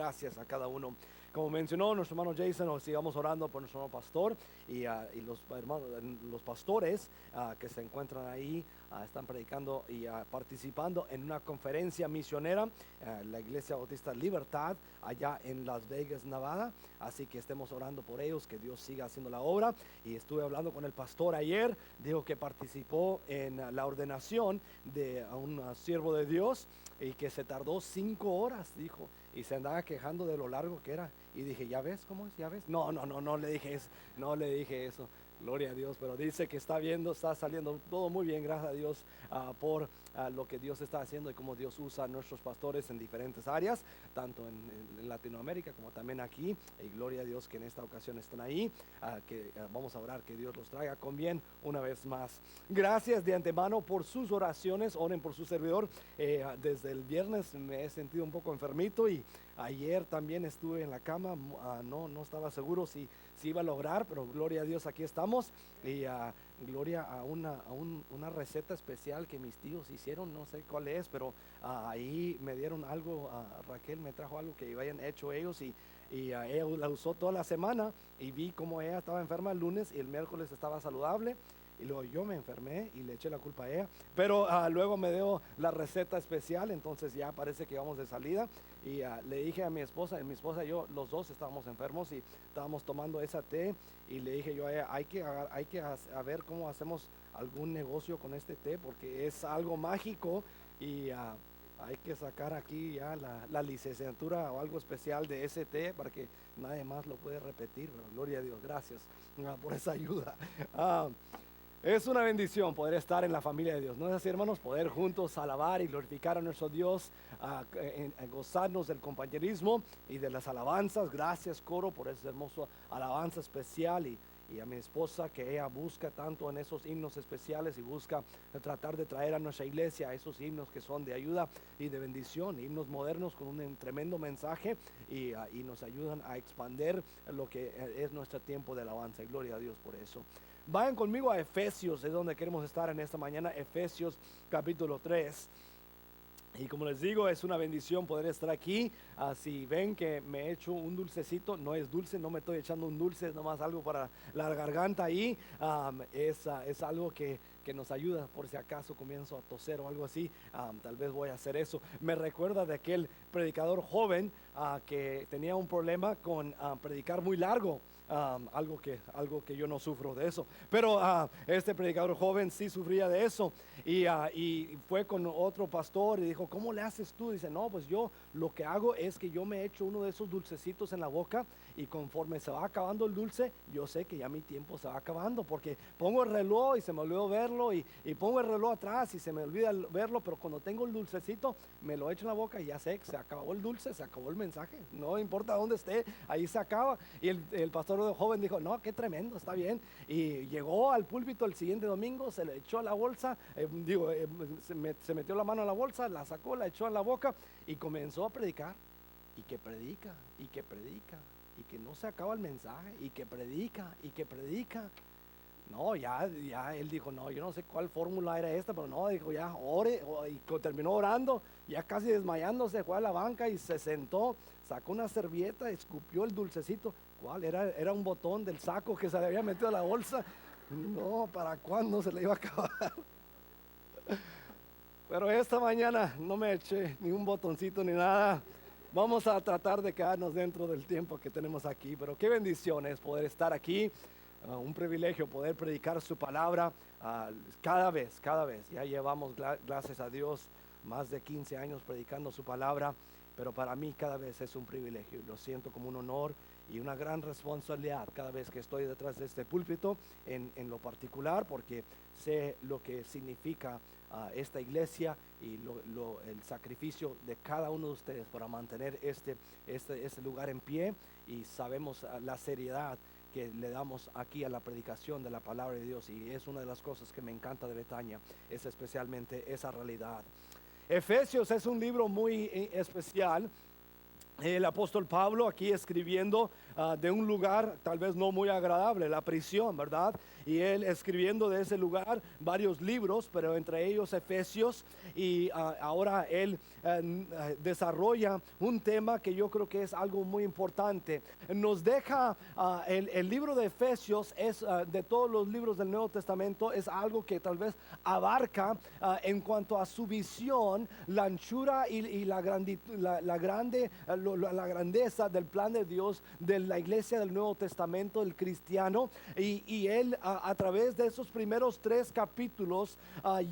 Gracias a cada uno. Como mencionó nuestro hermano Jason, nos sigamos orando por nuestro hermano pastor y los hermanos, los pastores que se encuentran ahí, están predicando y participando en una conferencia misionera, la Iglesia Bautista Libertad, allá en Las Vegas, Nevada. Así que estemos orando por ellos, que Dios siga haciendo la obra. Y estuve hablando con el pastor ayer, dijo que participó en la ordenación de un siervo de Dios y que se tardó 5 horas, dijo, y se andaba quejando de lo largo que era. Y dije, ¿ya ves cómo es? ¿Ya ves? No le dije eso, no le dije eso. Gloria a Dios, pero dice que está viendo, está saliendo todo muy bien, gracias a Dios por lo que Dios está haciendo y cómo Dios usa a nuestros pastores en diferentes áreas, tanto en Latinoamérica como también aquí. Y gloria a Dios que en esta ocasión están ahí, vamos a orar que Dios los traiga con bien una vez más. Gracias de antemano por sus oraciones, oren por su servidor. Desde el viernes me he sentido un poco enfermito y ayer también estuve en la cama, no estaba seguro si iba a lograr, pero gloria a Dios, aquí estamos. Y gloria a una receta especial que mis tíos hicieron, no sé cuál es, pero ahí me dieron algo, Raquel me trajo algo que habían hecho ellos y ella la usó toda la semana y vi cómo ella estaba enferma el lunes y el miércoles estaba saludable. Y luego yo me enfermé y le eché la culpa a ella, pero luego me dio la receta especial, entonces ya parece que vamos de salida. Y le dije a mi esposa y yo, los dos estábamos enfermos y estábamos tomando esa té, y le dije yo a ella, hay que a ver cómo hacemos algún negocio con este té, porque es algo mágico y hay que sacar aquí ya la licenciatura o algo especial de ese té para que nadie más lo puede repetir. Pero gloria a Dios, gracias por esa ayuda. Es una bendición poder estar en la familia de Dios, ¿no es así, hermanos? Poder juntos alabar y glorificar a nuestro Dios, gozarnos del compañerismo y de las alabanzas. Gracias, coro, por esa hermosa alabanza especial, y a mi esposa, que ella busca tanto en esos himnos especiales y busca tratar de traer a nuestra iglesia esos himnos que son de ayuda y de bendición, himnos modernos con un tremendo mensaje, y nos ayudan a expandir lo que es nuestro tiempo de alabanza, y gloria a Dios por eso. Vayan conmigo a Efesios, es donde queremos estar en esta mañana. Efesios capítulo 3. Y como les digo, es una bendición poder estar aquí. Si ven que me he hecho un dulcecito, no es dulce, no me estoy echando un dulce, es nomás algo para la garganta ahí. Es algo que nos ayuda por si acaso comienzo a toser o algo así. Tal vez voy a hacer eso. Me recuerda de aquel predicador joven que tenía un problema con predicar muy largo. Algo que yo no sufro de eso, pero este predicador joven sí sufría de eso, y fue con otro pastor y dijo, ¿cómo le haces tú? Dice, no, pues yo lo que hago es que yo me echo uno de esos dulcecitos en la boca, y conforme se va acabando el dulce, yo sé que ya mi tiempo se va acabando, porque pongo el reloj y se me olvidó verlo, y pongo el reloj atrás y se me olvida verlo, pero cuando tengo el dulcecito me lo echo en la boca y ya sé que se acabó el dulce, se acabó el mensaje, no importa dónde esté, ahí se acaba. Y el pastor joven dijo, no, qué tremendo, está bien. Y llegó al púlpito el siguiente domingo, se le echó a la bolsa, se metió la mano a la bolsa, la sacó, la echó en la boca y comenzó a predicar, y que predica, y que predica, y que no se acaba el mensaje, y que predica, y que predica. No, ya él dijo, no, yo no sé cuál fórmula era esta, pero no, dijo, ya ore, y terminó orando, ya casi desmayándose, fue a la banca y se sentó, sacó una servilleta, escupió el dulcecito. ¿Cuál? Era un botón del saco que se le había metido a la bolsa. No, ¿para cuándo se le iba a acabar? Pero esta mañana no me eché ni un botoncito ni nada. Vamos a tratar de quedarnos dentro del tiempo que tenemos aquí, pero qué bendición es poder estar aquí. Un privilegio poder predicar su palabra cada vez. Ya llevamos, gracias a Dios, más de 15 años predicando su palabra, pero para mí cada vez es un privilegio. Lo siento como un honor y una gran responsabilidad cada vez que estoy detrás de este púlpito, en lo particular, porque sé lo que significa esta iglesia y el sacrificio de cada uno de ustedes para mantener este lugar en pie, y sabemos la seriedad que le damos aquí a la predicación de la palabra de Dios, y es una de las cosas que me encanta de Betania, es especialmente esa realidad. Efesios es un libro muy especial, El apóstol Pablo aquí escribiendo de un lugar tal vez no muy agradable, la prisión, ¿verdad? Y él escribiendo de ese lugar varios libros, pero entre ellos Efesios, y ahora él desarrolla un tema que yo creo que es algo muy importante. Nos deja el libro de Efesios, es de todos los libros del Nuevo Testamento, es algo que tal vez abarca en cuanto a su visión, la anchura y la grandeza del plan de Dios, de la iglesia del Nuevo Testamento, del cristiano. Y él a través de esos primeros 3 capítulos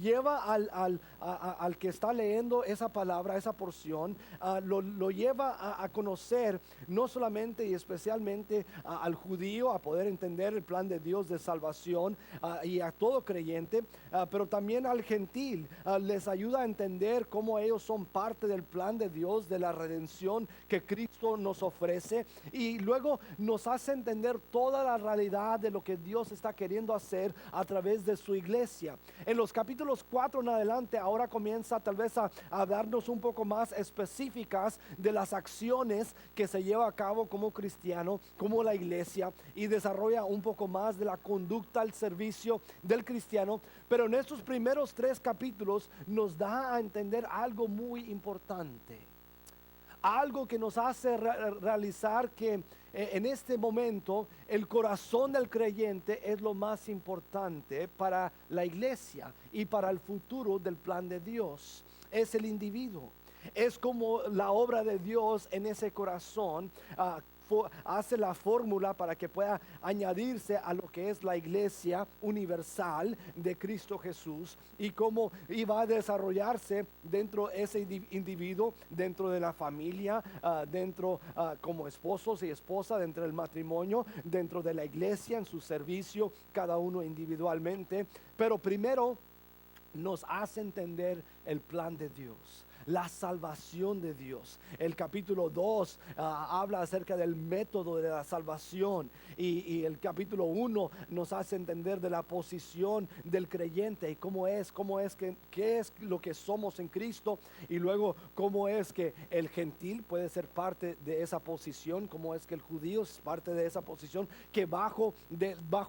lleva al que está leyendo esa palabra, esa porción, lo lleva a conocer no solamente y especialmente al judío, a poder entender el plan de Dios de salvación, y a todo creyente, pero también al gentil. Les ayuda a entender cómo ellos son parte del plan de Dios, de la redención que Cristo nos ofrece, y luego nos hace entender toda la realidad de lo que Dios está queriendo hacer a través de su iglesia. En los capítulos 4 en adelante, ahora comienza tal vez a darnos un poco más específicas de las acciones que se lleva a cabo como cristiano, como la iglesia, y desarrolla un poco más de la conducta al servicio del cristiano. Pero en estos primeros 3 capítulos nos da a entender algo muy importante, algo que nos hace realizar que en este momento el corazón del creyente es lo más importante para la iglesia y para el futuro del plan de Dios. Es el individuo, es como la obra de Dios en ese corazón hace la fórmula para que pueda añadirse a lo que es la iglesia universal de Cristo Jesús, y cómo iba a desarrollarse dentro de ese individuo, dentro de la familia, dentro como esposos y esposa, dentro del matrimonio, dentro de la iglesia, en su servicio, cada uno individualmente. Pero primero nos hace entender el plan de Dios, la salvación de Dios. El capítulo 2 habla acerca del método de la salvación, y el capítulo 1 nos hace entender de la posición del creyente y cómo es que qué es lo que somos en Cristo, y luego cómo es que el gentil puede ser parte de esa posición, cómo es que el judío es parte de esa posición, que bajo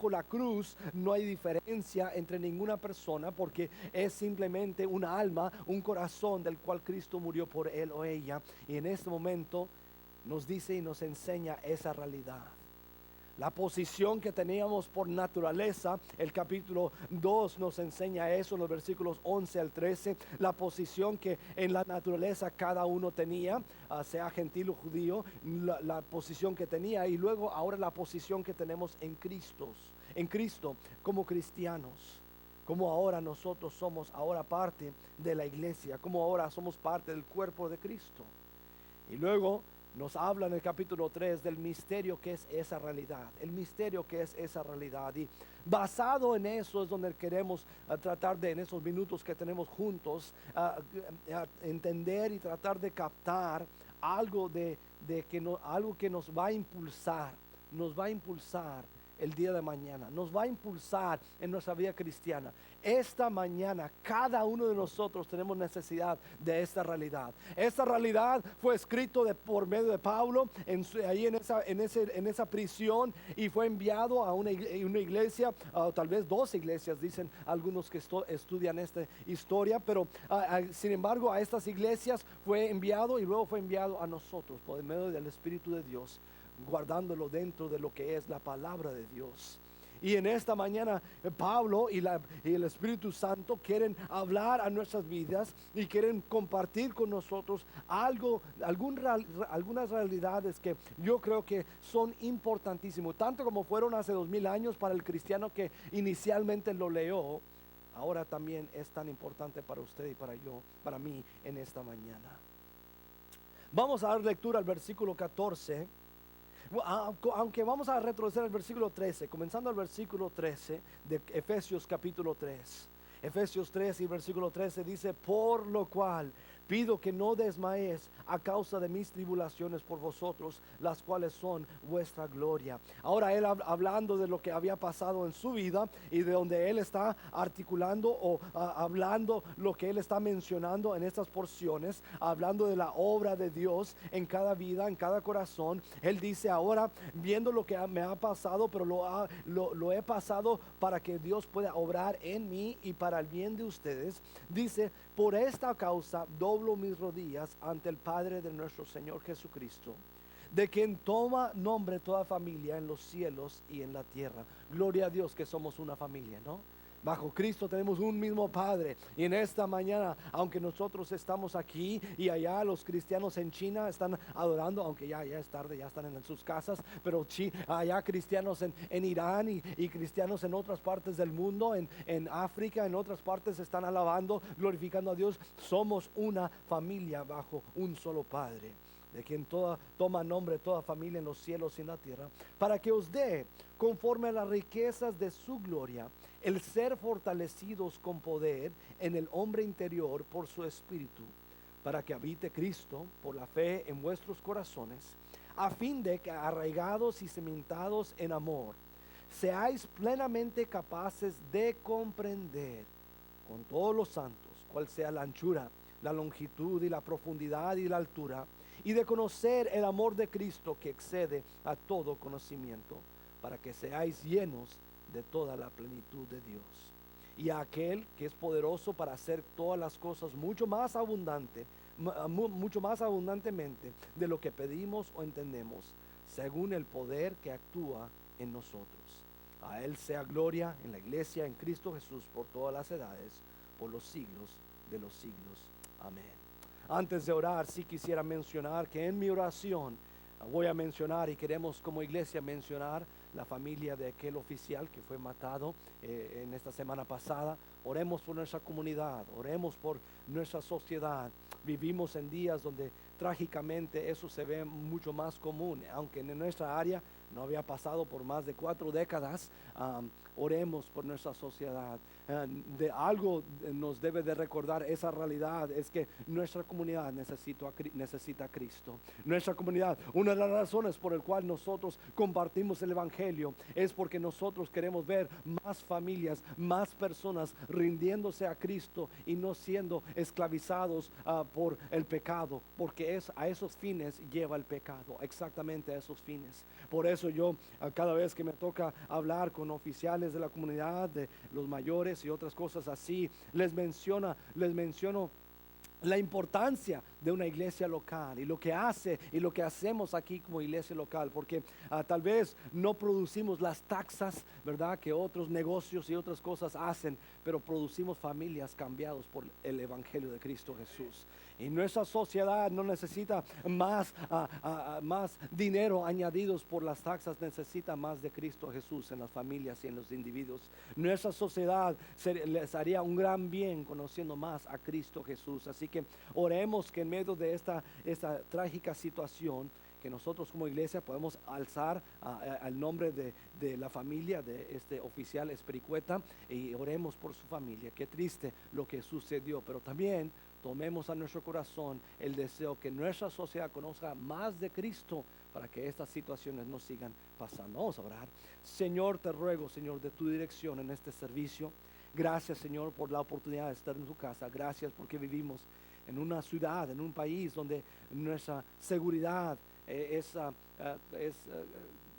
la cruz no hay diferencia entre ninguna persona, porque es simplemente un alma, un corazón del cual Cristo murió por él o ella. Y en este momento nos dice y nos enseña esa realidad. La posición que teníamos por naturaleza, el capítulo 2 nos enseña eso en los versículos 11 al 13, la posición que en la naturaleza cada uno tenía, sea gentil o judío, la posición que tenía, y luego ahora la posición que tenemos en Cristo como cristianos. Como ahora nosotros somos ahora parte de la iglesia, como ahora somos parte del cuerpo de Cristo. Y luego nos habla en el capítulo 3 del misterio que es esa realidad, el misterio que es esa realidad. Y basado en eso es donde queremos tratar de, en esos minutos que tenemos juntos, entender y tratar de captar algo algo que nos va a impulsar el día de mañana, nos va a impulsar en nuestra vida cristiana. Esta mañana cada uno de nosotros tenemos necesidad de esta realidad. Esta realidad fue escrito por medio de Pablo ahí en esa prisión, y fue enviado a una iglesia, tal vez 2 iglesias, dicen algunos que estudian esta historia, pero sin embargo a estas iglesias fue enviado, y luego fue enviado a nosotros por medio del Espíritu de Dios, guardándolo dentro de lo que es la palabra de Dios. Y en esta mañana Pablo y el Espíritu Santo quieren hablar a nuestras vidas y quieren compartir con nosotros algunas realidades que yo creo que son importantísimas, tanto como fueron hace 2000 años para el cristiano que inicialmente lo leyó. Ahora también es tan importante para usted y para mí en esta mañana. Vamos a dar lectura al versículo 14. Aunque vamos a retroceder al versículo 13, comenzando al versículo 13 de Efesios capítulo 3. Efesios 3 y versículo 13 dice: por lo cual pido que no desmayéis a causa de mis tribulaciones por vosotros, las cuales son vuestra gloria. Ahora él hablando de lo que había pasado en su vida y de donde él está articulando o hablando lo que él está mencionando en estas porciones, hablando de la obra de Dios en cada vida, en cada corazón. Él dice: ahora, viendo lo que me ha pasado, pero lo he pasado para que Dios pueda obrar en mí y para el bien de ustedes. Dice: por esta causa doblo mis rodillas ante el Padre de nuestro Señor Jesucristo, de quien toma nombre toda familia en los cielos y en la tierra. Gloria a Dios que somos una familia, ¿no? Bajo Cristo tenemos un mismo Padre. Y en esta mañana, aunque nosotros estamos aquí y allá los cristianos en China están adorando, aunque ya es tarde, ya están en sus casas, pero allá cristianos en Irán y cristianos en otras partes del mundo, en África, en otras partes están alabando, glorificando a Dios. Somos una familia bajo un solo Padre, de quien toma nombre toda familia en los cielos y en la tierra, para que os dé, conforme a las riquezas de su gloria, el ser fortalecidos con poder en el hombre interior por su espíritu, para que habite Cristo por la fe en vuestros corazones, a fin de que, arraigados y cimentados en amor, seáis plenamente capaces de comprender con todos los santos cuál sea la anchura, la longitud y la profundidad y la altura, y de conocer el amor de Cristo que excede a todo conocimiento, para que seáis llenos de toda la plenitud de Dios. Y a aquel que es poderoso para hacer todas las cosas mucho más abundantemente de lo que pedimos o entendemos, según el poder que actúa en nosotros. A él sea gloria en la iglesia, en Cristo Jesús, por todas las edades, por los siglos de los siglos. Amén. Antes de orar, sí quisiera mencionar que en mi oración voy a mencionar, y queremos como iglesia mencionar, la familia de aquel oficial que fue matado en esta semana pasada. Oremos por nuestra comunidad, oremos por nuestra sociedad. Vivimos en días donde trágicamente eso se ve mucho más común, aunque en nuestra área no había pasado por más de 4 décadas. Oremos por nuestra sociedad. De algo nos debe de recordar esa realidad, es que nuestra comunidad necesita a Cristo. Nuestra comunidad, una de las razones por el cual nosotros compartimos el evangelio, es porque nosotros queremos ver más familias, más personas rindiéndose a Cristo y no siendo esclavizados por el pecado, porque a esos fines lleva el pecado, exactamente a esos fines. Por eso yo, cada vez que me toca hablar con oficiales de la comunidad, de los mayores y otras cosas así, les menciono la importancia de una iglesia local y lo que hace y lo que hacemos aquí como iglesia local, porque tal vez no producimos las taxas, ¿verdad?, que otros negocios y otras cosas hacen, pero producimos familias cambiadas por el evangelio de Cristo Jesús. Y nuestra sociedad no necesita más dinero añadidos por las taxas, necesita más de Cristo Jesús en las familias y en los individuos. Nuestra sociedad les haría un gran bien conociendo más a Cristo Jesús. Así que oremos que en medio de esta trágica situación, que nosotros como iglesia podemos alzar al nombre de la familia de este oficial Espericueta, y oremos por su familia. Qué triste lo que sucedió, pero también tomemos a nuestro corazón el deseo que nuestra sociedad conozca más de Cristo, para que estas situaciones no sigan pasando. Vamos a orar. Señor, te ruego, Señor, de tu dirección en este servicio. Gracias, Señor, por la oportunidad de estar en tu casa. Gracias porque vivimos en una ciudad, en un país donde nuestra seguridad es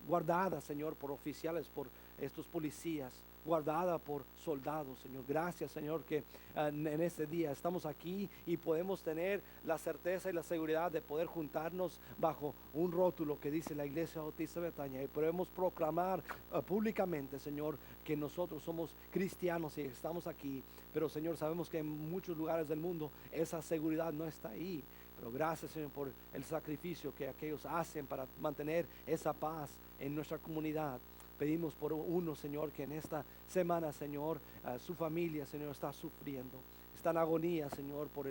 guardada, Señor, por oficiales, por estos policías, guardada por soldados, Señor. Gracias, Señor, que en este día estamos aquí y podemos tener la certeza y la seguridad de poder juntarnos bajo un rótulo que dice la Iglesia Bautista Betania, y podemos proclamar públicamente, Señor, que nosotros somos cristianos y estamos aquí. Pero, Señor, sabemos que en muchos lugares del mundo esa seguridad no está ahí. Pero gracias, Señor, por el sacrificio que aquellos hacen para mantener esa paz en nuestra comunidad. Pedimos por uno, Señor, que en esta semana, Señor, su familia, Señor, está sufriendo, está en agonía, Señor, por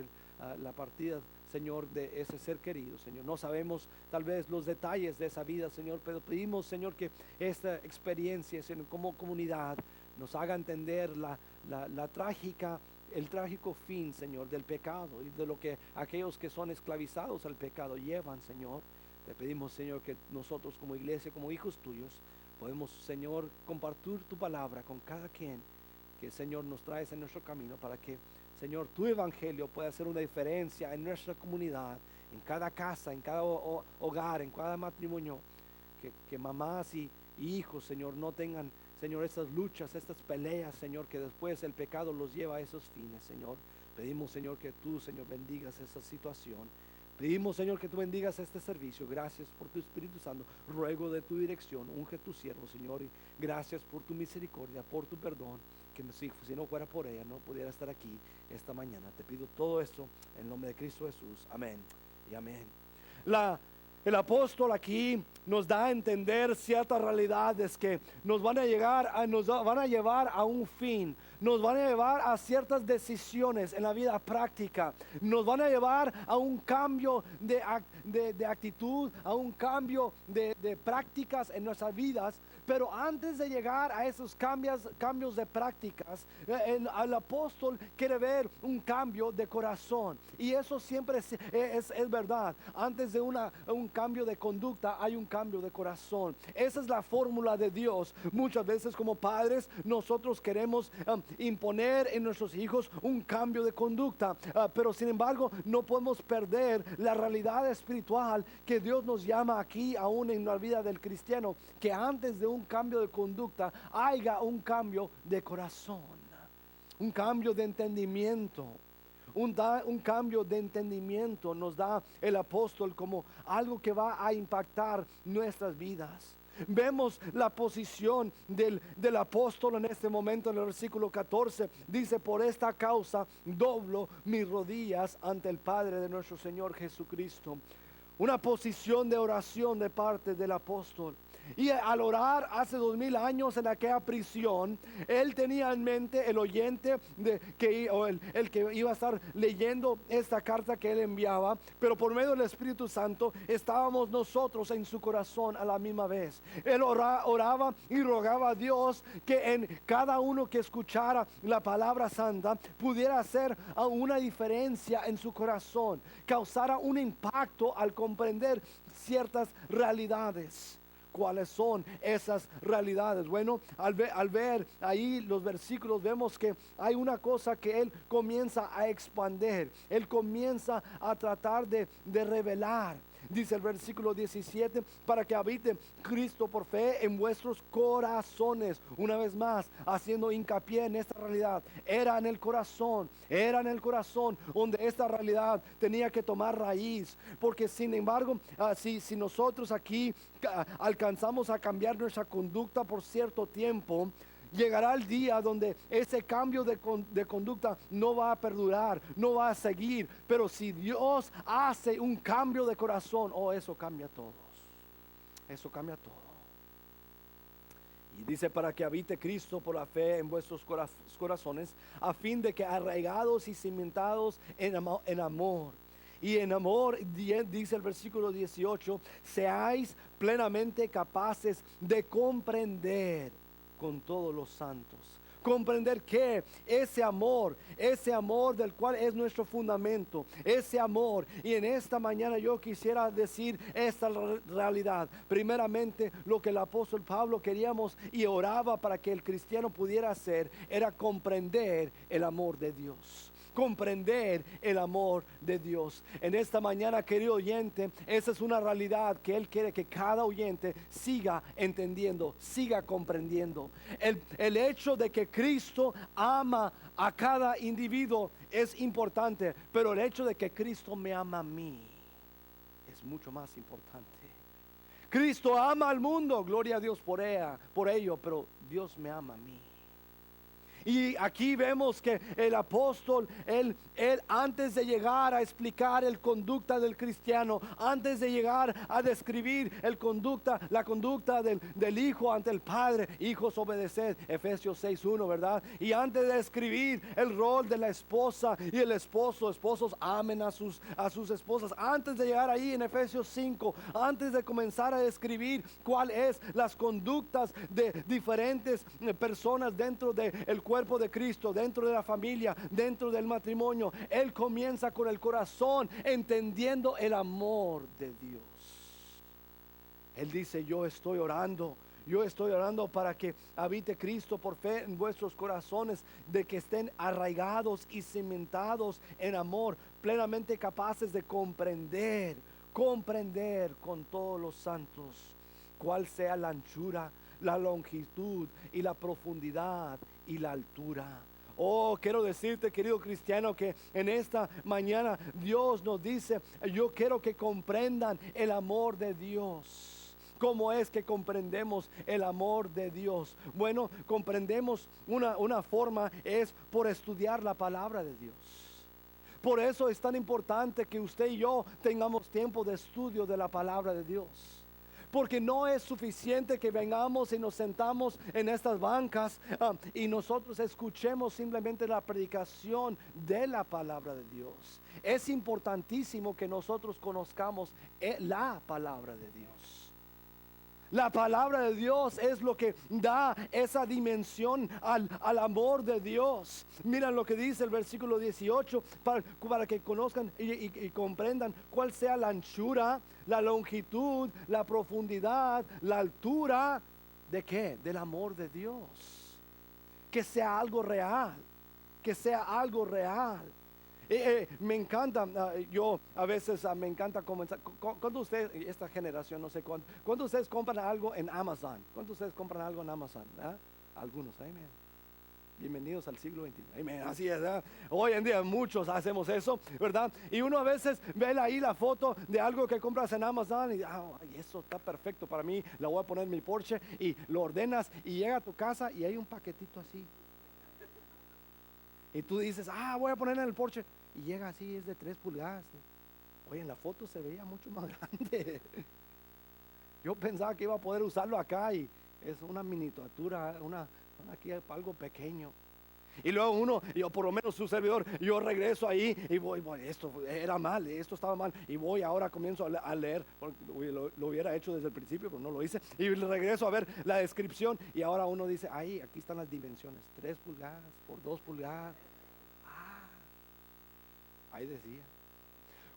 la partida, Señor, de ese ser querido, Señor. No sabemos tal vez los detalles de esa vida, Señor, pero pedimos, Señor, que esta experiencia, Señor, como comunidad nos haga entender la trágica, el trágico fin, Señor, del pecado y de lo que aquellos que son esclavizados al pecado llevan, Señor. Te pedimos, Señor, que nosotros como iglesia, como hijos tuyos, podemos, Señor, compartir tu palabra con cada quien que, Señor, nos traes en nuestro camino, para que, Señor, tu evangelio pueda hacer una diferencia en nuestra comunidad, en cada casa, en cada hogar, en cada matrimonio. Que mamás y hijos, Señor, no tengan, Señor, estas luchas, estas peleas, Señor, que después el pecado los lleva a esos fines, Señor. Pedimos, Señor, que tú, Señor, bendigas esa situación. Pedimos, Señor, que tú bendigas este servicio. Gracias por tu Espíritu Santo. Ruego de tu dirección. Unge tu siervo, Señor. Y gracias por tu misericordia, por tu perdón. Que si no fuera por ella, no pudiera estar aquí esta mañana. Te pido todo esto en el nombre de Cristo Jesús. Amén y amén. El apóstol aquí nos da a entender ciertas realidades que nos van a llevar a un fin, nos van a llevar a ciertas decisiones en la vida práctica, nos van a llevar a un cambio de actitud, a un cambio de prácticas en nuestras vidas. Pero antes de llegar a esos cambios de prácticas, el apóstol quiere ver un cambio de corazón. Y eso siempre es verdad. Antes de un cambio de conducta hay un cambio de corazón. Esa es la fórmula de Dios. Muchas veces como padres nosotros queremos imponer en nuestros hijos un cambio de conducta. Pero sin embargo no podemos perder la realidad espiritual que Dios nos llama aquí aún en la vida del cristiano. Que antes de un cambio de conducta haya un cambio de corazón, un cambio de entendimiento. Un cambio de entendimiento nos da el apóstol como algo que va a impactar nuestras vidas. Vemos la posición del apóstol en este momento en el versículo 14. Dice: por esta causa doblo mis rodillas ante el Padre de nuestro Señor Jesucristo. Una posición de oración de parte del apóstol. Y al orar hace 2000 años en aquella prisión, él tenía en mente el oyente el que iba a estar leyendo esta carta que él enviaba, pero por medio del Espíritu Santo estábamos nosotros en su corazón a la misma vez. Él oraba y rogaba a Dios que en cada uno que escuchara la palabra santa pudiera hacer una diferencia en su corazón, causara un impacto al comprender ciertas realidades. ¿Cuáles son esas realidades? Bueno, al ver ahí los versículos, vemos que hay una cosa que él comienza a expandir. Él comienza a tratar de revelar. Dice el versículo 17: para que habite Cristo por fe en vuestros corazones. Una vez más, haciendo hincapié en esta realidad. Era en el corazón donde esta realidad tenía que tomar raíz. Porque sin embargo, si nosotros aquí alcanzamos a cambiar nuestra conducta por cierto tiempo, llegará el día donde ese cambio de conducta no va a perdurar, no va a seguir. Pero si Dios hace un cambio de corazón, eso cambia todo. Eso cambia todo. Y dice: para que habite Cristo por la fe en vuestros corazones, a fin de que arraigados y cimentados en amor. Y en amor, dice el versículo 18, seáis plenamente capaces de comprender con todos los santos. Comprender que ese amor del cual es nuestro fundamento, ese amor. Y en esta mañana yo quisiera decir esta realidad. Primeramente, lo que el apóstol Pablo queríamos y oraba para que el cristiano pudiera hacer era comprender el amor de Dios. Comprender el amor de Dios. En esta mañana, querido oyente, esa es una realidad que Él quiere que cada oyente siga entendiendo, siga comprendiendo. El hecho de que Cristo ama a cada individuo es importante, pero el hecho de que Cristo me ama a mí es mucho más importante. Cristo ama al mundo, gloria a Dios por ello, pero Dios me ama a mí. Y aquí vemos que el apóstol, él antes de llegar a explicar el conducta del cristiano, antes de llegar a describir la conducta del hijo ante el padre: hijos, obedeced, Efesios 6:1, ¿verdad? Y antes de describir el rol de la esposa y el esposo: esposos, amen a sus esposas. Antes de llegar ahí en Efesios 5, antes de comenzar a describir cuál es las conductas de diferentes personas dentro del cuerpo cuerpo de Cristo, dentro de la familia, dentro del matrimonio, Él comienza con el corazón, entendiendo el amor de Dios. Él dice, yo estoy orando para que habite Cristo por fe en vuestros corazones, de que estén arraigados y cimentados en amor, plenamente capaces de comprender con todos los santos cuál sea la anchura, la longitud y la profundidad y la altura. Oh, quiero decirte, querido cristiano, que en esta mañana Dios nos dice, yo quiero que comprendan el amor de Dios. ¿Cómo es que comprendemos el amor de Dios? Bueno, comprendemos una forma es por estudiar la palabra de Dios. Por eso es tan importante que usted y yo tengamos tiempo de estudio de la palabra de Dios. Porque no es suficiente que vengamos y nos sentamos en estas bancas y nosotros escuchemos simplemente la predicación de la palabra de Dios. Es importantísimo que nosotros conozcamos la palabra de Dios. La palabra de Dios es lo que da esa dimensión al amor de Dios. Miren lo que dice el versículo 18, para que conozcan y comprendan cuál sea la anchura, la longitud, la profundidad, la altura. ¿De qué? Del amor de Dios. Que sea algo real. Que sea algo real. Me encanta, yo a veces me encanta comenzar. Cuando ustedes, esta generación, no sé cuándo ustedes compran algo en Amazon. ¿Cuándo ustedes compran algo en Amazon? Algunos, amén. Bienvenidos al siglo XXI. Amén. Así es, ¿verdad? Hoy en día muchos hacemos eso, ¿verdad? Y uno a veces ve ahí la foto de algo que compras en Amazon y eso está perfecto para mí. La voy a poner en mi Porsche y lo ordenas y llega a tu casa y hay un paquetito así. Y tú dices, voy a poner en el Porsche. Y llega así, es de 3 pulgadas. Oye, en la foto se veía mucho más grande. Yo pensaba que iba a poder usarlo acá y es una miniatura, aquí algo pequeño. Y luego yo por lo menos su servidor, yo regreso ahí y voy, esto era mal, esto estaba mal. Y voy ahora, comienzo a leer, porque lo hubiera hecho desde el principio, pero no lo hice. Y regreso a ver la descripción y ahora uno dice, aquí están las dimensiones, 3 pulgadas por 2 pulgadas. Ahí decía.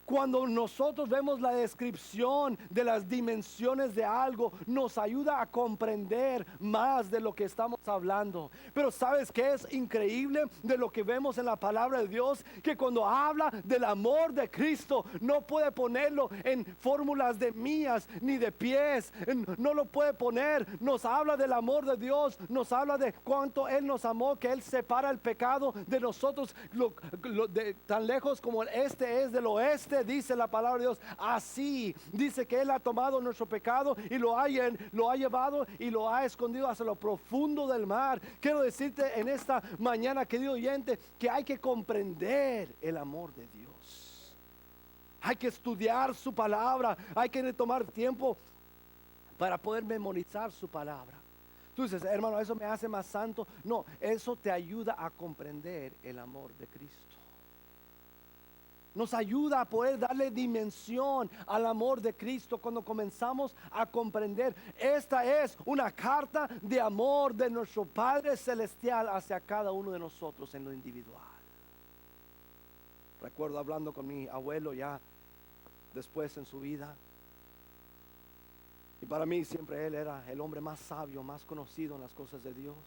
Cuando nosotros vemos la descripción de las dimensiones de algo, nos ayuda a comprender más de lo que estamos hablando. Pero ¿sabes qué es increíble de lo que vemos en la palabra de Dios? Que cuando habla del amor de Cristo, no puede ponerlo en fórmulas de millas ni de pies. No lo puede poner. Nos habla del amor de Dios. Nos habla de cuánto Él nos amó, que Él separa el pecado de nosotros tan lejos como el este es del oeste. Dice la palabra de Dios, así dice que Él ha tomado nuestro pecado y lo ha llevado y lo ha escondido hasta lo profundo del mar. Quiero decirte en esta mañana, querido oyente, que hay que comprender el amor de Dios. Hay que estudiar su palabra, hay que tomar tiempo para poder memorizar su palabra. Tú dices, hermano, eso me hace más santo. No, eso te ayuda a comprender el amor de Cristo. Nos ayuda a poder darle dimensión al amor de Cristo cuando comenzamos a comprender. Esta es una carta de amor de nuestro Padre Celestial hacia cada uno de nosotros en lo individual. Recuerdo hablando con mi abuelo ya después en su vida. Y para mí siempre él era el hombre más sabio, más conocido en las cosas de Dios.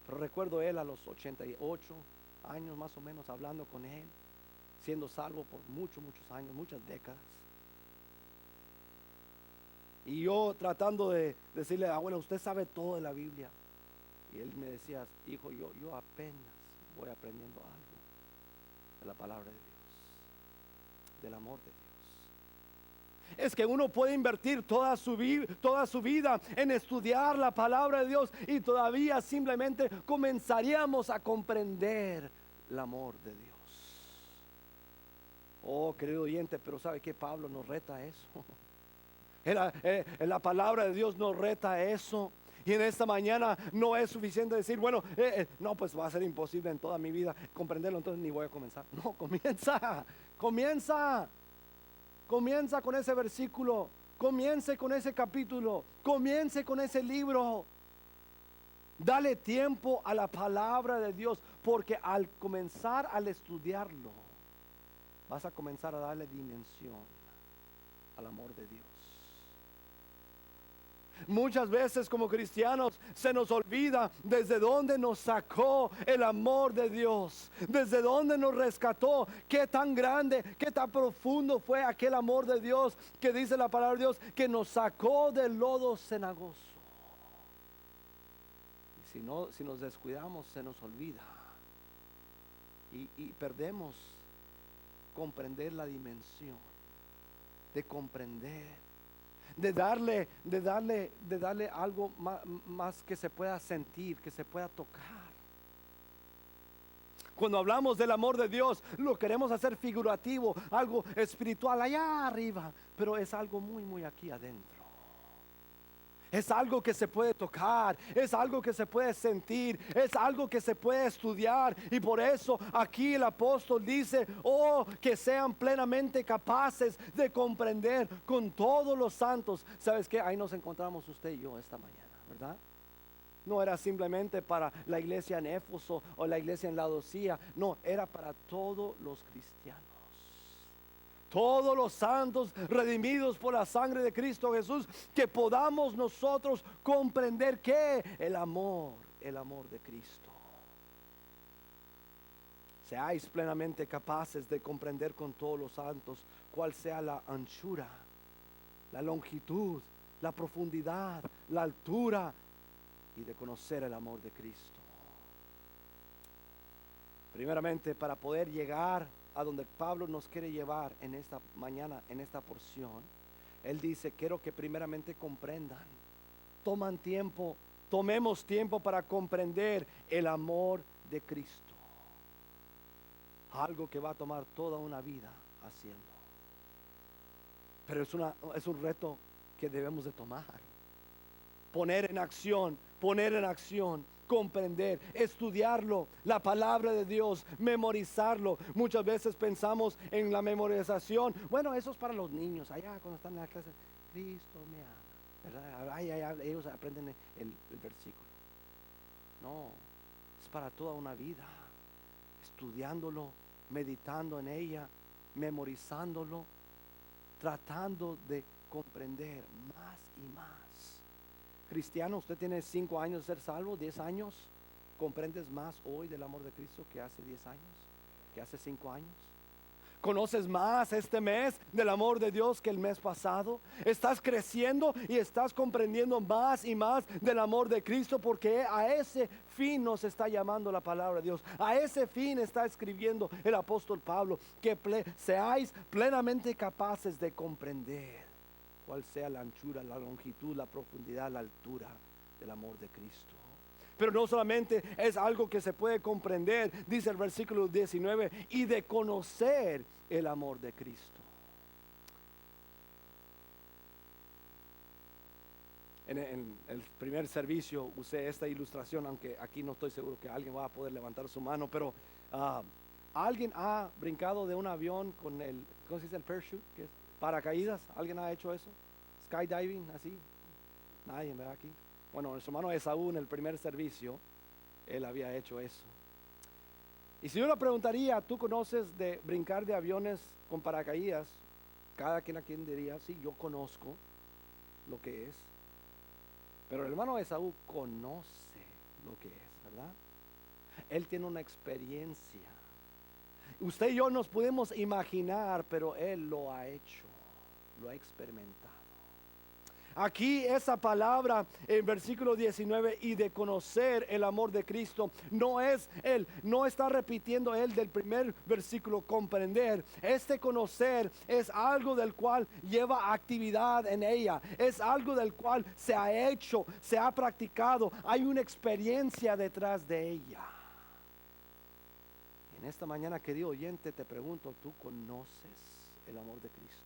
Pero recuerdo él a los 88 años más o menos hablando con él, siendo salvo por muchos años, muchas décadas. Y yo tratando de decirle, abuelo, usted sabe todo de la Biblia. Y él me decía, hijo, yo apenas voy aprendiendo algo de la palabra de Dios, del amor de Dios. Es que uno puede invertir toda su vida en estudiar la palabra de Dios y todavía simplemente comenzaríamos a comprender el amor de Dios. Oh, querido oyente, pero ¿sabe qué? Pablo nos reta a eso. En la palabra de Dios nos reta a eso. Y en esta mañana no es suficiente decir, bueno, no, pues va a ser imposible en toda mi vida comprenderlo, entonces ni voy a comenzar. No, comienza con ese versículo, comience con ese capítulo, comience con ese libro. Dale tiempo a la palabra de Dios, porque al comenzar al estudiarlo, vas a comenzar a darle dimensión al amor de Dios. Muchas veces como cristianos se nos olvida desde dónde nos sacó el amor de Dios, desde dónde nos rescató, qué tan grande, qué tan profundo fue aquel amor de Dios que dice la palabra de Dios, que nos sacó del lodo cenagoso. Y si nos descuidamos, se nos olvida y perdemos comprender la dimensión de comprender, de darle algo más que se pueda sentir, que se pueda tocar. Cuando hablamos del amor de Dios, lo queremos hacer figurativo, algo espiritual allá arriba, pero es algo muy aquí adentro. Es algo que se puede tocar, es algo que se puede sentir, es algo que se puede estudiar. Y por eso aquí el apóstol dice, oh, que sean plenamente capaces de comprender con todos los santos. ¿Sabes qué? Ahí nos encontramos usted y yo esta mañana, ¿verdad? No era simplemente para la iglesia en Éfeso o la iglesia en Laodicea, no, era para todos los cristianos. Todos los santos redimidos por la sangre de Cristo Jesús, que podamos nosotros comprender que el amor de Cristo. Seáis plenamente capaces de comprender con todos los santos cuál sea la anchura, la longitud, la profundidad, la altura, y de conocer el amor de Cristo. Primeramente, para poder llegar a donde Pablo nos quiere llevar en esta mañana, en esta porción, él dice, quiero que primeramente comprendan, tomemos tiempo para comprender el amor de Cristo. Algo que va a tomar toda una vida haciendo. Pero es un reto que debemos de tomar. Poner en acción, comprender, estudiarlo, la palabra de Dios, memorizarlo. Muchas veces pensamos en la memorización. Bueno, eso es para los niños, allá cuando están en la clase. Cristo me ama, ¿verdad? Ellos aprenden el versículo. No, es para toda una vida, estudiándolo, meditando en ella, memorizándolo, tratando de comprender más y más. Cristiano, usted tiene 5 años de ser salvo, 10 años. ¿Comprendes más hoy del amor de Cristo que hace 10 años? ¿Que hace 5 años? ¿Conoces más este mes del amor de Dios que el mes pasado? Estás creciendo y estás comprendiendo más y más del amor de Cristo, porque a ese fin nos está llamando la palabra de Dios. A ese fin está escribiendo el apóstol Pablo, que seáis plenamente capaces de comprender cuál sea la anchura, la longitud, la profundidad, la altura del amor de Cristo. Pero no solamente es algo que se puede comprender, dice el versículo 19, y de conocer el amor de Cristo. En el primer servicio usé esta ilustración, aunque aquí no estoy seguro que alguien va a poder levantar su mano, pero ¿alguien ha brincado de un avión con ¿cómo se dice? El parachute, que es paracaídas. ¿Alguien ha hecho eso? Skydiving, así. Nadie, ¿verdad? Aquí. Bueno, nuestro hermano Esaú en el primer servicio, él había hecho eso. Y si yo le preguntaría, ¿tú conoces de brincar de aviones con paracaídas? Cada quien diría, sí, yo conozco lo que es. Pero el hermano Esaú conoce lo que es, ¿verdad? Él tiene una experiencia. Usted y yo nos podemos imaginar, pero él lo ha hecho, lo ha experimentado. Aquí esa palabra en versículo 19, y de conocer el amor de Cristo, no está repitiendo él del primer versículo, comprender. Este conocer es algo del cual lleva actividad en ella, es algo del cual se ha hecho, se ha practicado, hay una experiencia detrás de ella. En esta mañana, querido oyente, te pregunto, ¿tú conoces el amor de Cristo?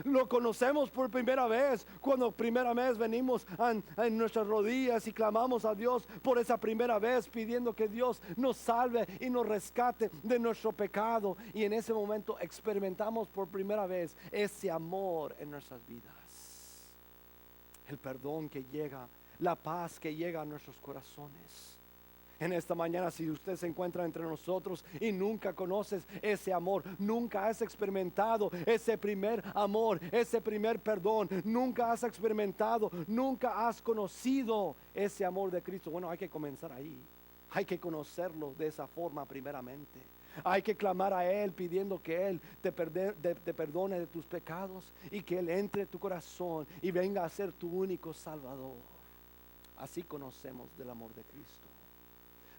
Lo conocemos por primera vez, cuando primera vez venimos en nuestras rodillas y clamamos a Dios por esa primera vez, pidiendo que Dios nos salve y nos rescate de nuestro pecado. Y en ese momento experimentamos por primera vez ese amor en nuestras vidas. El perdón que llega, la paz que llega a nuestros corazones. En esta mañana, si usted se encuentra entre nosotros y nunca conoces ese amor, nunca has experimentado ese primer amor, ese primer perdón, nunca has experimentado, nunca has conocido ese amor de Cristo, bueno, hay que comenzar ahí. Hay que conocerlo de esa forma primeramente. Hay que clamar a Él pidiendo que Él te perdone de tus pecados y que Él entre en tu corazón y venga a ser tu único Salvador. Así conocemos del amor de Cristo.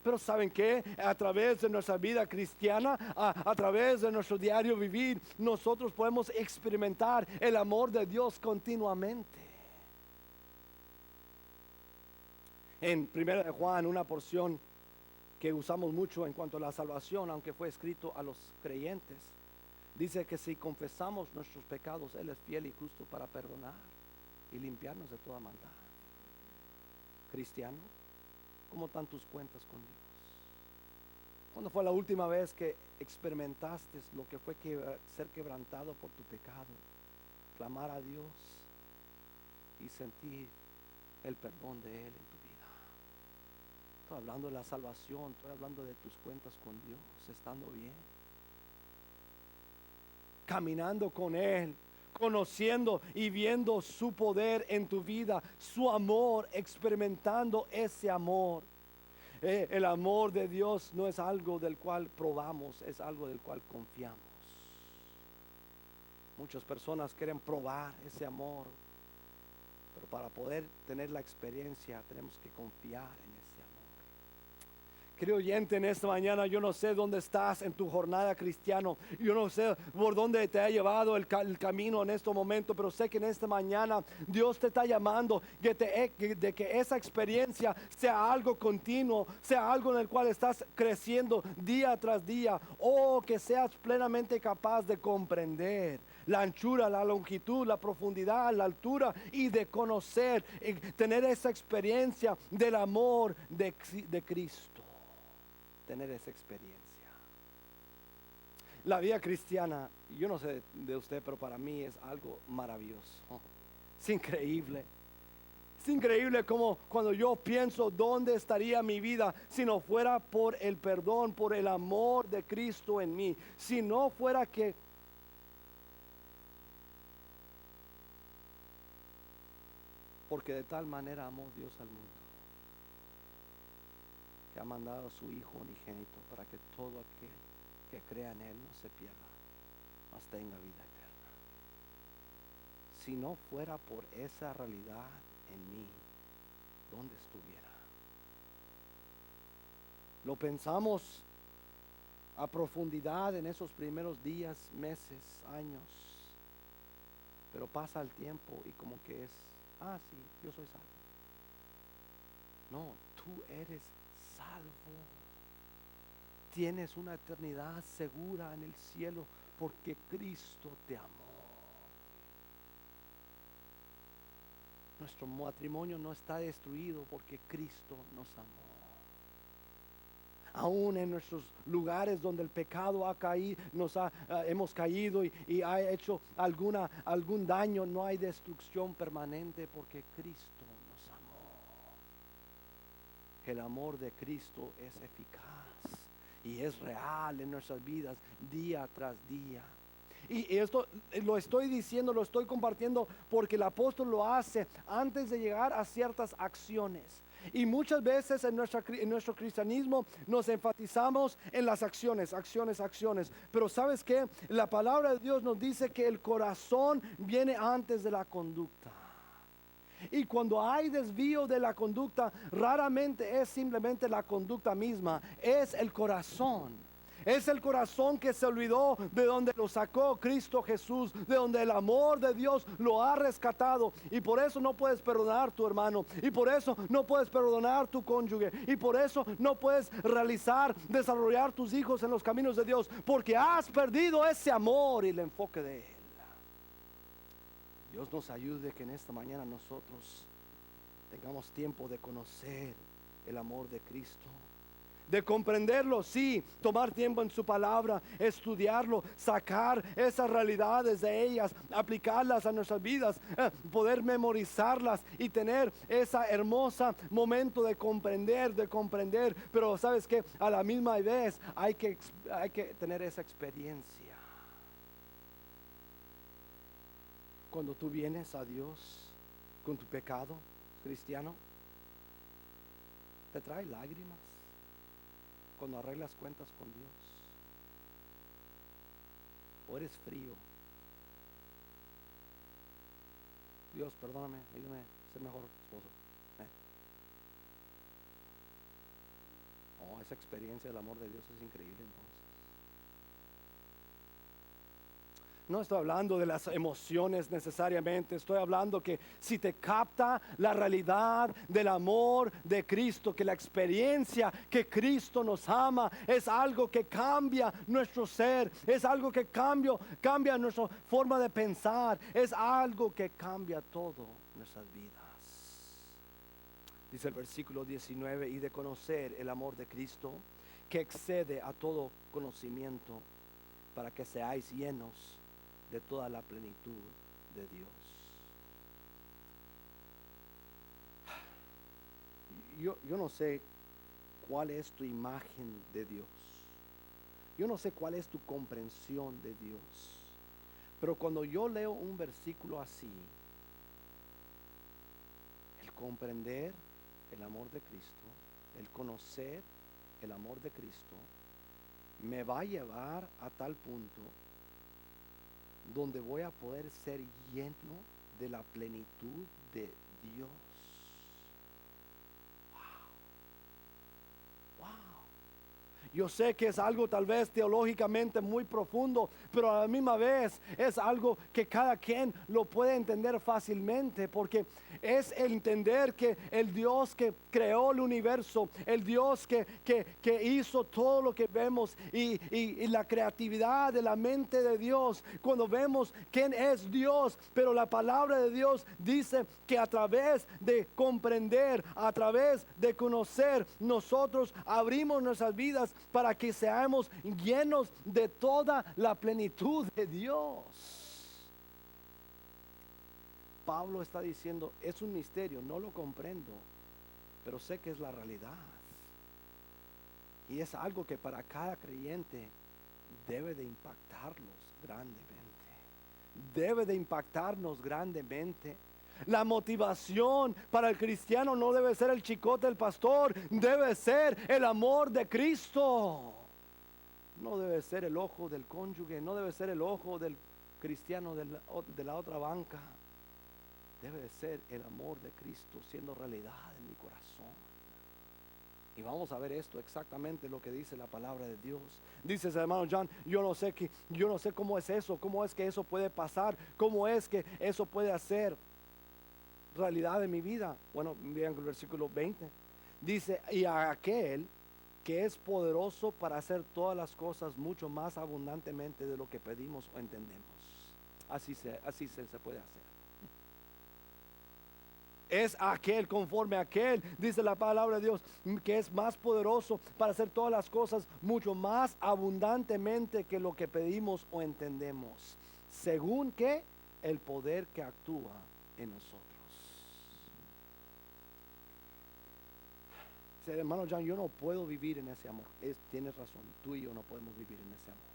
Pero ¿saben qué? A través de nuestra vida cristiana, a través de nuestro diario vivir, nosotros podemos experimentar el amor de Dios continuamente. En 1 de Juan, una porción que usamos mucho en cuanto a la salvación, aunque fue escrito a los creyentes, dice que si confesamos nuestros pecados, Él es fiel y justo para perdonar y limpiarnos de toda maldad. Cristiano, ¿cómo están tus cuentas con Dios? ¿Cuándo fue la última vez que experimentaste lo que fue ser quebrantado por tu pecado? Clamar a Dios y sentir el perdón de Él en tu vida. Estoy hablando de la salvación, estoy hablando de tus cuentas con Dios, estando bien, caminando con Él, conociendo y viendo su poder en tu vida, su amor, experimentando ese amor. El amor de Dios no es algo del cual probamos, es algo del cual confiamos. Muchas personas quieren probar ese amor, pero para poder tener la experiencia tenemos que confiar en ese amor. Querido oyente, en esta mañana yo no sé dónde estás en tu jornada cristiano, yo no sé por dónde te ha llevado el camino en este momento, pero sé que en esta mañana Dios te está llamando de que esa experiencia sea algo continuo, sea algo en el cual estás creciendo día tras día, o que seas plenamente capaz de comprender la anchura, la longitud, la profundidad, la altura, y de conocer, y tener esa experiencia del amor de Cristo. Tener esa experiencia. La vida cristiana, yo no sé de usted, pero para mí es algo maravilloso. Es increíble. Es increíble como cuando yo pienso dónde estaría mi vida si no fuera por el perdón, por el amor de Cristo en mí. Si no fuera que porque de tal manera amó Dios al mundo, que ha mandado a su Hijo unigénito para que todo aquel que crea en Él no se pierda, mas tenga vida eterna. Si no fuera por esa realidad en mí, ¿dónde estuviera? Lo pensamos a profundidad en esos primeros días, meses, años, pero pasa el tiempo y como que es, sí, yo soy salvo. No, tú eres salvo. Tienes una eternidad segura en el cielo porque Cristo te amó. Nuestro matrimonio no está destruido porque Cristo nos amó. Aún en nuestros lugares donde el pecado ha caído, hemos caído y ha hecho algún daño, no hay destrucción permanente porque Cristo nos amó. El amor de Cristo es eficaz y es real en nuestras vidas día tras día. Y esto lo estoy diciendo, lo estoy compartiendo porque el apóstol lo hace antes de llegar a ciertas acciones. Y muchas veces en nuestro cristianismo nos enfatizamos en las acciones. Pero ¿sabes qué? La palabra de Dios nos dice que el corazón viene antes de la conducta. Y cuando hay desvío de la conducta, raramente es simplemente la conducta misma, es el corazón. Es el corazón que se olvidó de donde lo sacó Cristo Jesús, de donde el amor de Dios lo ha rescatado. Y por eso no puedes perdonar a tu hermano. Y por eso no puedes perdonar a tu cónyuge. Y por eso no puedes desarrollar tus hijos en los caminos de Dios. Porque has perdido ese amor y el enfoque de Él. Dios nos ayude que en esta mañana nosotros tengamos tiempo de conocer el amor de Cristo. de comprenderlo, sí, tomar tiempo en su palabra, estudiarlo, sacar esas realidades de ellas, aplicarlas a nuestras vidas, poder memorizarlas y tener esa hermosa momento de comprender, pero sabes que a la misma vez hay que tener esa experiencia. Cuando tú vienes a Dios con tu pecado, cristiano, te trae lágrimas cuando arreglas cuentas con Dios, o eres frío. Dios, perdóname, ayúdame a ser mejor esposo. Esa experiencia del amor de Dios es increíble. Entonces, no estoy hablando de las emociones necesariamente, estoy hablando que si te capta la realidad del amor de Cristo, que la experiencia que Cristo nos ama es algo que cambia nuestro ser, es algo que cambia nuestra forma de pensar, es algo que cambia todo nuestras vidas. Dice el versículo 19, y de conocer el amor de Cristo, que excede a todo conocimiento, para que seáis llenos de toda la plenitud de Dios. Yo no sé cuál es tu imagen de Dios. Yo no sé cuál es tu comprensión de Dios. Pero cuando yo leo un versículo así, el comprender el amor de Cristo, el conocer el amor de Cristo, me va a llevar a tal punto donde voy a poder ser lleno de la plenitud de Dios. Wow. Yo sé que es algo tal vez teológicamente muy profundo, pero a la misma vez es algo que cada quien lo puede entender fácilmente, porque es el entender que el Dios que creó el universo, el Dios que hizo todo lo que vemos y la creatividad de la mente de Dios, cuando vemos quién es Dios, pero la palabra de Dios dice que a través de comprender, a través de conocer, nosotros abrimos nuestras vidas para que seamos llenos de toda la plenitud de Dios. Pablo está diciendo, es un misterio, no lo comprendo, pero sé que es la realidad. Y es algo que para cada creyente debe de impactarlos grandemente. Debe de impactarnos grandemente. La motivación para el cristiano no debe ser el chicote del pastor, debe ser el amor de Cristo. No debe ser el ojo del cónyuge, no debe ser el ojo del cristiano de la otra banca. Debe de ser el amor de Cristo siendo realidad en mi corazón. Y vamos a ver esto exactamente lo que dice la palabra de Dios. Dice hermano John, yo no sé cómo es eso, cómo es que eso puede pasar, cómo es que eso puede hacer realidad en mi vida. Bueno, vean el versículo 20. Dice, y a aquel que es poderoso para hacer todas las cosas mucho más abundantemente de lo que pedimos o entendemos. Así se puede hacer. Es aquel, conforme a aquel, dice la palabra de Dios, que es más poderoso para hacer todas las cosas mucho más abundantemente que lo que pedimos o entendemos, según que el poder que actúa en nosotros. Dice, hermano John, yo no puedo vivir en ese amor. Tienes razón, tú y yo no podemos vivir en ese amor.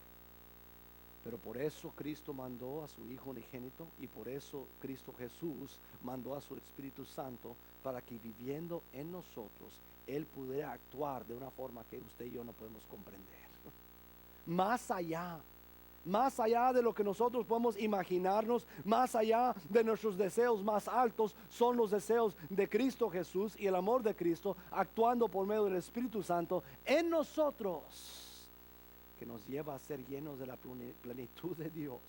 Pero por eso Cristo mandó a su Hijo unigénito, y por eso Cristo Jesús mandó a su Espíritu Santo, para que viviendo en nosotros Él pudiera actuar de una forma que usted y yo no podemos comprender. Más allá de lo que nosotros podemos imaginarnos, más allá de nuestros deseos más altos, son los deseos de Cristo Jesús y el amor de Cristo actuando por medio del Espíritu Santo en nosotros, que nos lleva a ser llenos de la plenitud de Dios.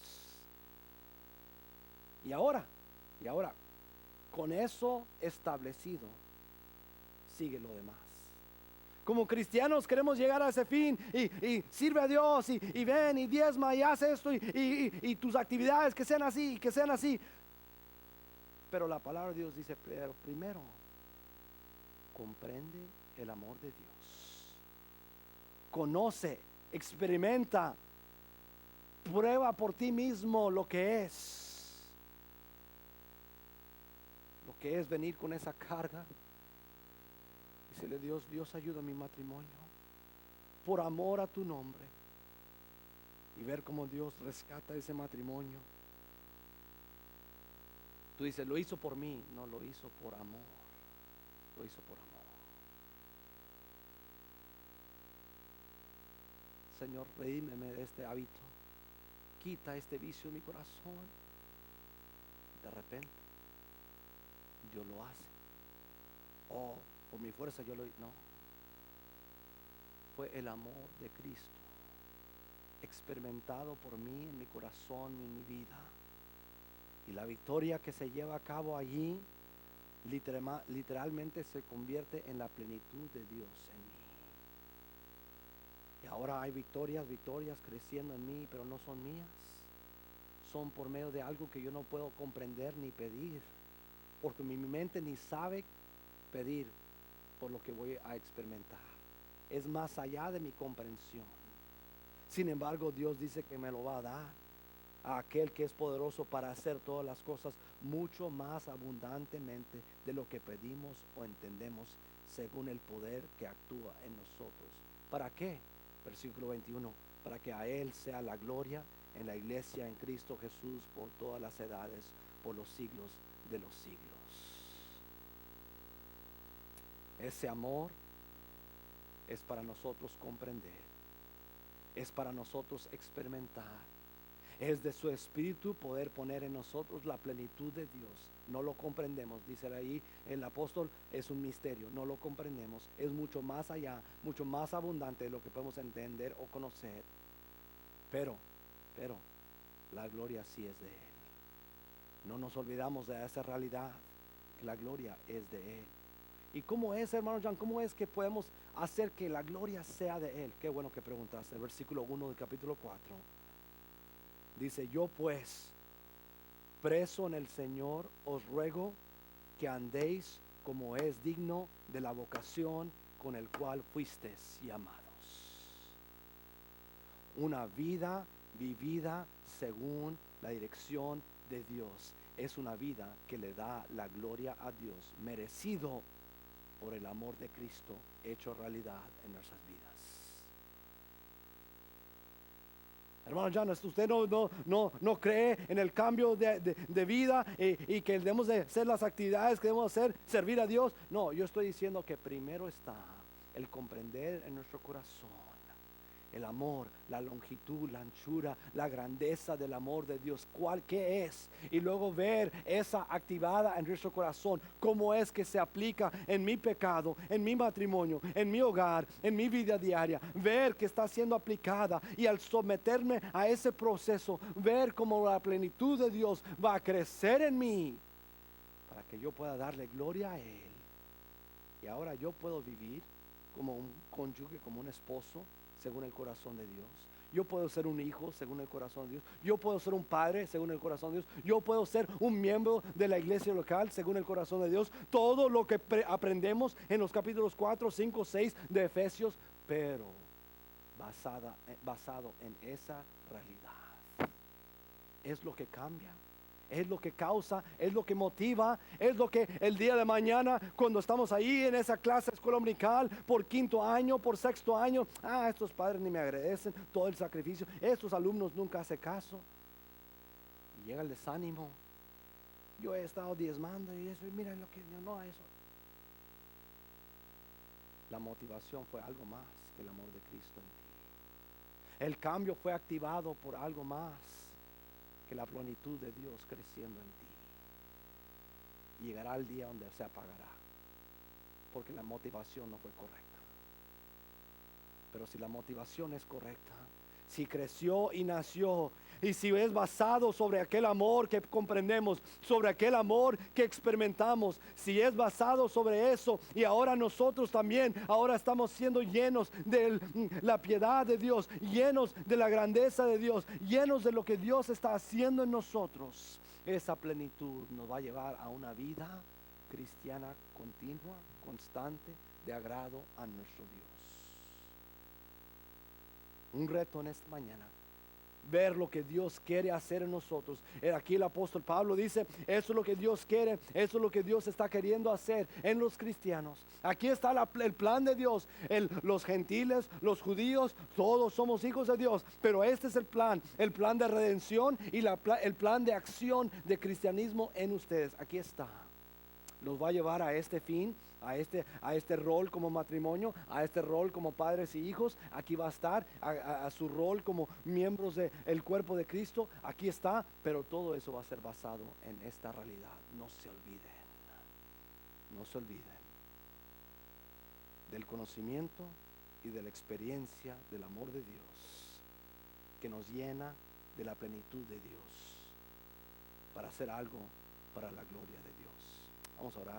Y ahora, con eso establecido, sigue lo demás. Como cristianos queremos llegar a ese fin y sirve a Dios y ven y diezma y hace esto y tus actividades que sean así. Pero la palabra de Dios dice, pero primero comprende el amor de Dios. conoce, experimenta, prueba por ti mismo lo que es venir con esa carga. Dícele: Dios ayuda a mi matrimonio por amor a tu nombre, y ver cómo Dios rescata ese matrimonio. Tú dices: lo hizo por mí. No, lo hizo por amor. Lo hizo por amor. Señor, redímeme de este hábito. Quita este vicio de mi corazón. De repente Dios lo hace. Oh, por mi fuerza yo lo hice. No. Fue el amor de Cristo experimentado por mí en mi corazón y en mi vida. Y la victoria que se lleva a cabo allí literalmente se convierte en la plenitud de Dios en mí. Y ahora hay victorias creciendo en mí, pero no son mías. Son por medio de algo que yo no puedo comprender ni pedir, porque mi mente ni sabe pedir por lo que voy a experimentar. Es más allá de mi comprensión. Sin embargo, Dios dice que me lo va a dar a aquel que es poderoso para hacer todas las cosas mucho más abundantemente de lo que pedimos o entendemos, según el poder que actúa en nosotros. ¿Para qué? Versículo 21: para que a Él sea la gloria en la iglesia, en Cristo Jesús, por todas las edades, por los siglos de los siglos. Ese amor es para nosotros comprender, es para nosotros experimentar, es de su espíritu poder poner en nosotros la plenitud de Dios. No lo comprendemos, dice ahí el apóstol, es un misterio, no lo comprendemos, es mucho más allá, mucho más abundante de lo que podemos entender o conocer, pero la gloria sí es de Él. No nos olvidamos de esa realidad, que la gloria es de Él. ¿Y cómo es, hermano John? ¿Cómo es que podemos hacer que la gloria sea de Él? Qué bueno que preguntaste. El versículo 1 del capítulo 4 dice: yo pues, preso en el Señor, os ruego que andéis como es digno de la vocación con el cual fuisteis llamados. Una vida vivida según la dirección de Dios es una vida que le da la gloria a Dios, merecido por el amor de Cristo hecho realidad en nuestras vidas. Hermano Jan, usted no cree en el cambio de vida y que debemos de hacer las actividades que debemos hacer, servir a Dios. No, yo estoy diciendo que primero está el comprender en nuestro corazón el amor, la longitud, la anchura, la grandeza del amor de Dios, qué es, y luego ver esa activada en nuestro corazón, cómo es que se aplica en mi pecado, en mi matrimonio, en mi hogar, en mi vida diaria, ver que está siendo aplicada, y al someterme a ese proceso, ver cómo la plenitud de Dios va a crecer en mí, para que yo pueda darle gloria a Él. Y ahora yo puedo vivir como un cónyuge, como un esposo, según el corazón de Dios. Yo puedo ser un hijo según el corazón de Dios. Yo puedo ser un padre según el corazón de Dios. Yo puedo ser un miembro de la iglesia local según el corazón de Dios. Todo lo que aprendemos en los capítulos 4, 5, 6 de Efesios, pero basado en esa realidad. Es lo que cambia, es lo que causa, es lo que motiva, es lo que el día de mañana, cuando estamos ahí en esa clase de escuela dominical, por quinto año, por sexto año, estos padres ni me agradecen todo el sacrificio, estos alumnos nunca hacen caso, y llega el desánimo. Yo he estado diezmando y eso, y mira lo que no, eso. La motivación fue algo más que el amor de Cristo en ti. El cambio fue activado por algo más que la plenitud de Dios creciendo en ti. Llegará el día donde se apagará, porque la motivación no fue correcta. Pero si la motivación es correcta, si creció y nació, y si es basado sobre aquel amor que comprendemos, sobre aquel amor que experimentamos, si es basado sobre eso, y ahora nosotros también, ahora estamos siendo llenos de la piedad de Dios, llenos de la grandeza de Dios, llenos de lo que Dios está haciendo en nosotros, esa plenitud nos va a llevar a una vida cristiana continua, constante, de agrado a nuestro Dios. un reto en esta mañana. Ver lo que Dios quiere hacer en nosotros. Aquí el apóstol Pablo dice, eso es lo que Dios quiere, eso es lo que Dios está queriendo hacer en los cristianos. Aquí está el plan de Dios. Los gentiles, los judíos, todos somos hijos de Dios, pero este es el plan de redención y el plan de acción de cristianismo en ustedes. Aquí está. Los va a llevar a este fin, a este rol como matrimonio, a este rol como padres y hijos. Aquí va a estar, a su rol como miembros del cuerpo de Cristo. Aquí está, pero todo eso va a ser basado en esta realidad. No se olviden, no se olviden del conocimiento y de la experiencia del amor de Dios, que nos llena de la plenitud de Dios para hacer algo para la gloria de Dios. Vamos a orar.